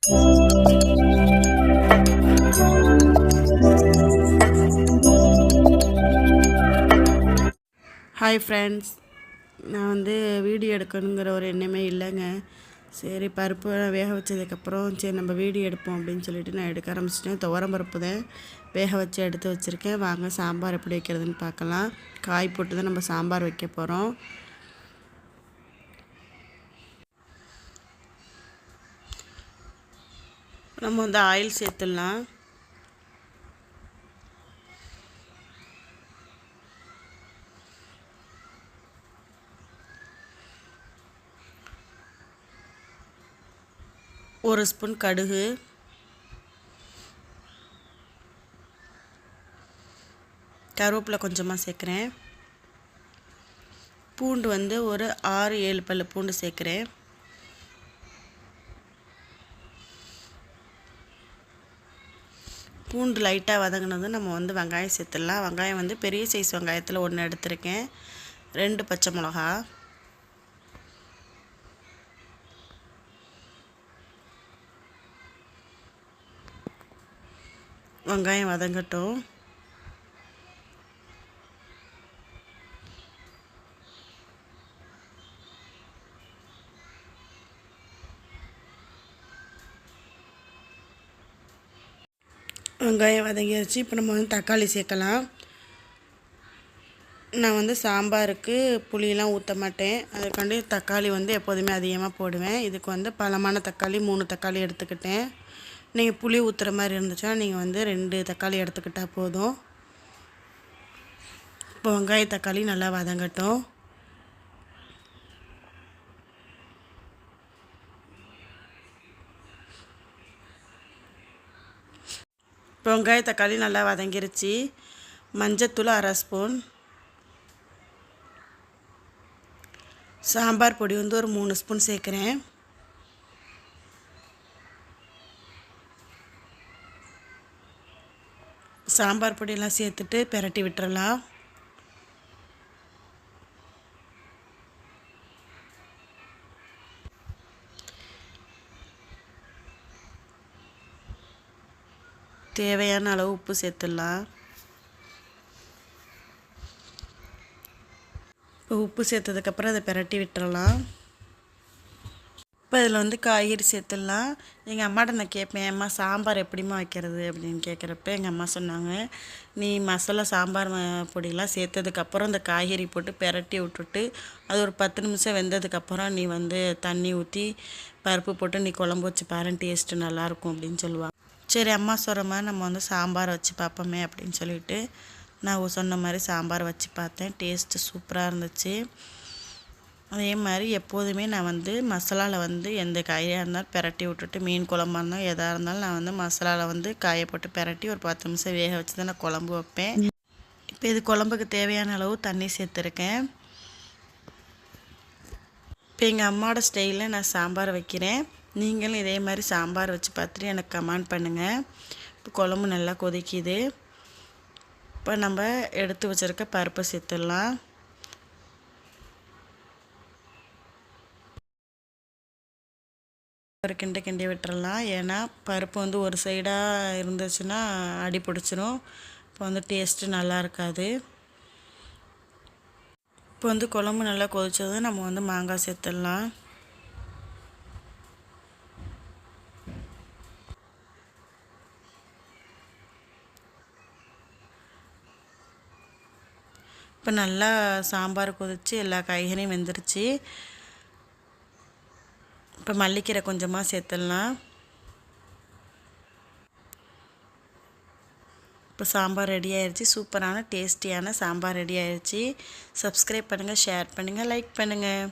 Hi friends, நான் video எடுக்கணுங்கிற ஒரு எண்ணமே இல்லைங்க. சரி, பருப்பு வேக வச்சதுக்கப்புறம் சரி நம்ம வீடியோ எடுப்போம் அப்படின்னு சொல்லிட்டு நான் எடுக்க ஆரம்பிச்சிட்டேன். துவரம் பருப்பு தான் வேக வச்சு எடுத்து வச்சுருக்கேன். வாங்க சாம்பார் எப்படி வைக்கிறதுன்னு பார்க்கலாம். காய் போட்டு தான் நம்ம சாம்பார் வைக்க போகிறோம். நம்ம ஆயில் சேர்த்துடலாம். ஒரு ஸ்பூன் கடுகு, கருவேப்பிலை கொஞ்சமாக சேர்க்குறேன். பூண்டு ஒரு 6-7 பல்லு பூண்டு சேர்க்குறேன். பூண்டு லைட்டாக வதங்கினதும் நம்ம வெங்காயம் சேர்த்துடலாம். வெங்காயம் பெரிய சைஸ் வெங்காயத்தில் 1 எடுத்திருக்கேன். 2 பச்சை மிளகா, வெங்காயம் வதங்கட்டும். வெங்காயம் வதங்கிடுச்சு. இப்போ நம்ம தக்காளி சேர்க்கலாம். நான் சாம்பாருக்கு புளியெலாம் ஊற்ற மாட்டேன். அதுக்காண்டி தக்காளி எப்போதுமே அதிகமாக போடுவேன். இதுக்கு பழமான தக்காளி 3 தக்காளி எடுத்துக்கிட்டேன். நீங்கள் புளி ஊற்றுற மாதிரி இருந்துச்சுன்னா நீங்கள் 2 தக்காளி எடுத்துக்கிட்டால் போதும். இப்போ வெங்காய தக்காளி நல்லா வதங்கட்டும். இப்போ வெங்காய தக்காளி நல்லா வதங்கிருச்சு. மஞ்சத்தூள் 1/2 ஸ்பூன், சாம்பார் பொடி ஒரு 3 ஸ்பூன் சேர்க்குறேன். சாம்பார் பொடியெல்லாம் சேர்த்துட்டு பிரட்டி விட்டுறலாம். தேவையான அளவு உப்பு சேர்த்துடலாம். இப்போ உப்பு சேர்த்ததுக்கப்புறம் அதை பிரட்டி விட்டுறலாம். இப்போ இதில் காய்கறி சேர்த்துடலாம். எங்கள் அம்மாட்ட நான் கேட்பேன், அம்மா சாம்பார் எப்படிம்மா வைக்கிறது அப்படின்னு கேட்குறப்ப எங்கள் அம்மா சொன்னாங்க, நீ மசாலா சாம்பார் பொடியெலாம் சேர்த்ததுக்கப்புறம் இந்த காய்கறி போட்டு பிரட்டி விட்டுட்டு அது ஒரு 10 நிமிஷம் வெந்ததுக்கப்புறம் நீ தண்ணி ஊற்றி பருப்பு போட்டு நீ குழம்பு வச்சு பாரு, டேஸ்ட்டு நல்லாயிருக்கும் அப்படின்னு சொல்லுவாங்க. சரி, அம்மா சொல்கிற மாதிரி நம்ம சாம்பார் வச்சு பார்ப்போமே அப்படின்னு சொல்லிட்டு நான் சொன்ன மாதிரி சாம்பார் வச்சு பார்த்தேன். டேஸ்ட்டு சூப்பராக இருந்துச்சு. அதே மாதிரி எப்போதுமே நான் மசாலாவில் எந்த காயாக இருந்தாலும் பிரட்டி விட்டுட்டு, மீன் குழம்பா இருந்தாலும் எதாக இருந்தாலும் நான் மசாலாவில் காயை போட்டு பிரட்டி ஒரு 10 நிமிஷம் வேக வச்சு தான் நான் குழம்பு வைப்பேன். இப்போ இது குழம்புக்கு தேவையான அளவு தண்ணி சேர்த்துருக்கேன். இப்போ எங்கள் அம்மாவோட ஸ்டைலில் நான் சாம்பார் வைக்கிறேன். நீங்களும் இதே மாதிரி சாம்பார் வச்சு பார்த்துட்டு எனக்கு கமெண்ட் பண்ணுங்கள். இப்போ குழம்பு நல்லா கொதிக்குது. இப்போ நம்ம எடுத்து வச்சுருக்க பருப்பை சேர்த்துடலாம். ஒரு கிண்டி விட்டுறலாம். ஏன்னா பருப்பு ஒரு சைடாக இருந்துச்சுன்னா அடி பிடிச்சிரும். இப்போ டேஸ்ட்டு நல்லா இருக்காது. இப்போ குழம்பு நல்லா கொதிச்சதும் நம்ம மாங்காய் சேர்த்துடலாம். இப்போ நல்லா சாம்பார் கொதிச்சு எல்லா காய்கறியும் வெந்துருச்சு. இப்போ மல்லிக்கீரை கொஞ்சமாக சேர்த்துடலாம். இப்போ சாம்பார் ரெடி ஆயிடுச்சு. சூப்பரான டேஸ்டியான சாம்பார் ரெடி ஆயிடுச்சு. சப்ஸ்கிரைப் பண்ணுங்கள், ஷேர் பண்ணுங்கள், லைக் பண்ணுங்கள்.